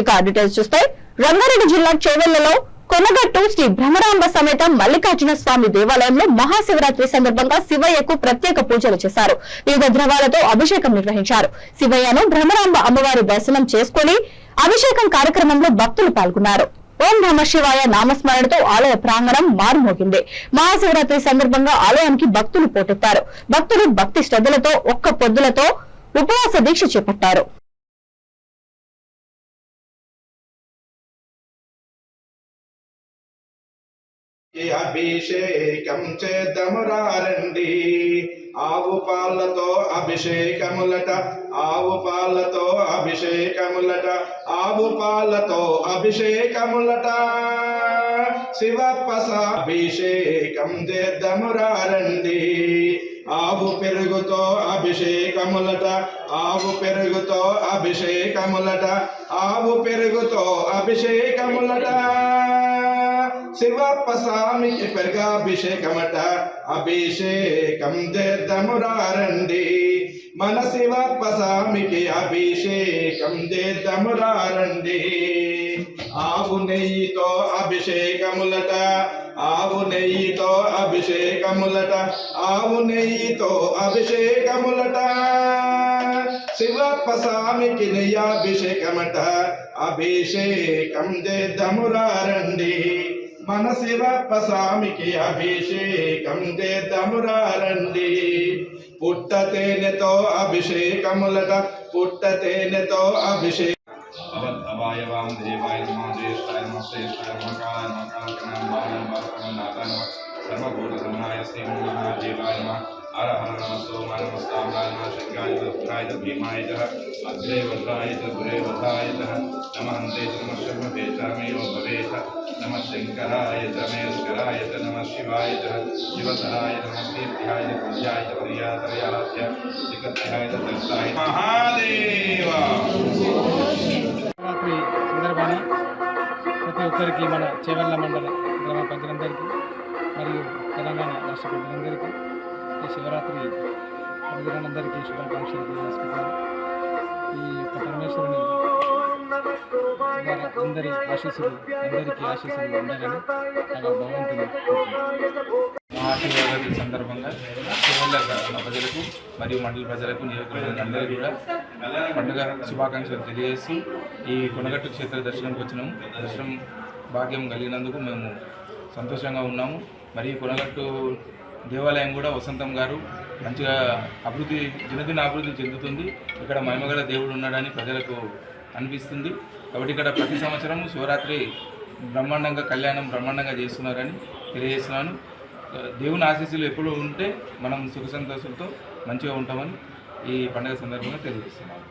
ఇక డీటెయిల్స్ చూస్తే రంగారెడ్డి జిల్లా చేవెళ్లలో కొనగట్టు శ్రీ భ్రమరాంబ సమేత మల్లికార్జున స్వామి దేవాలయంలో మహాశివరాత్రి సందర్భంగా శివయ్యకు ప్రత్యేక పూజలు చేశారు. వివిధ ద్రవాలతో అభిషేకం నిర్వహించారు. శివయ్యను భ్రమరాంబ అమ్మవారి దర్శనం చేసుకుని అభిషేకం కార్యక్రమంలో భక్తులు పాల్గొన్నారు. ఓం నమ శివాయ నామస్మరణతో ఆలయ ప్రాంగణం మారుమోగింది. మహాశివరాత్రి సందర్భంగా ఆలయానికి భక్తులు పోటెత్తారు. భక్తులు భక్తి శ్రద్ధలతో ఒక్క పొద్దులతో ఉపవాస దీక్ష చేపట్టారు. అభిషేకం చేద్దామురారండి ఆవు పాలతో అభిషేకములట ఆవు పాలతో అభిషేకములట ఆవు పాలతో అభిషేకములట శివప్పస అభిషేకం చేద్దామురారండి ఆవు పెరుగుతో అభిషేకములట ఆవు పెరుగుతో అభిషేకములట ఆవు పెరుగుతో అభిషేకములట శివప్ప స్వామికి పెరుగాభిషేకమట అభిషేకం చేద్దామురారండి మన శివప్ప స్వామికి అభిషేకం చేద్దామురారండి ఆవు నెయ్యితో అభిషేకములట ఆవు నెయ్యితో అభిషేకములట ఆవు నెయ్యితో అభిషేకములట శివప్ప స్వామికి నెయ్యాభిషేకమట అభిషేకం చేద్దామురారండి మన శివప్ప స్వామికి అభిషేకం చేద్దామురారండి పుట్ట తేనెతో అభిషేకములట పుట్ట తేనెతో అభిషేకం అవాయవాం దేవాయ నమః జ్యేష్ఠాయ నమః శ్రేష్ఠాయ నమః కాలాయ నమః కాలకరణాయ నమః నాథాయ నమః సర్వభూతసమనాయ శ్రీ మహాదేవాయ నమః హర హర నమః సోమాయ నమః స్థావరాయ నమః శంకాయ భద్రాయ భీమాయ అగ్రే వజ్రాయ గురే వధాయ నమః హంతే నమః శర్మభేషామేవ భవేత నమః శంకరాయ రమేశ్వరాయ నమః శివాయ శివధరాయ నమః కీర్త్యాయ పూజ్యాయ ప్రియాతయాయ శ్రీకథాయ దత్తాయ మహాదేవ. శివరాత్రి సందర్భాన్ని ప్రతి ఒక్కరికి మన చేవెళ్ళ మండల గ్రామ ప్రజలందరికీ మరియు తెలంగాణ రాష్ట్ర ప్రజలందరికీ ఈ శివరాత్రి ప్రజలందరికీ శుభాకాంక్షలు తెలియజేసుకుంటాను. ఈ యొక్క పరమేశ్వరుని అందరి ఆశీస్సులు అందరికీ ఆశీస్సులు ఉండాలని భగవంతుని మహాశివరాత్రి సందర్భంగా చేవెళ్ళ ప్రజలకు మరియు మండల ప్రజలకు నియోజకవర్గాలందరికీ కూడా పండుగ శుభాకాంక్షలు తెలియజేస్తూ ఈ కొనగట్టు క్షేత్ర దర్శనంకి వచ్చినాము. దర్శనం భాగ్యం కలిగినందుకు మేము సంతోషంగా ఉన్నాము. మరియు కొనగట్టు దేవాలయం కూడా వసంతం గారు మంచిగా దినదిన అభివృద్ధి చెందుతుంది. ఇక్కడ మహిమగల దేవుడు ఉన్నాడని ప్రజలకు అనిపిస్తుంది. కాబట్టి ఇక్కడ ప్రతి సంవత్సరం శివరాత్రి బ్రహ్మాండంగా కళ్యాణం బ్రహ్మాండంగా చేస్తున్నారని తెలియజేస్తున్నాను. దేవుని ఆశీస్సులు ఎప్పుడు ఉంటే మనం సుఖ సంతోషంతో మంచిగా ఉంటామని ఈ పండుగ సందర్భంగా తెలియజేస్తున్నాను.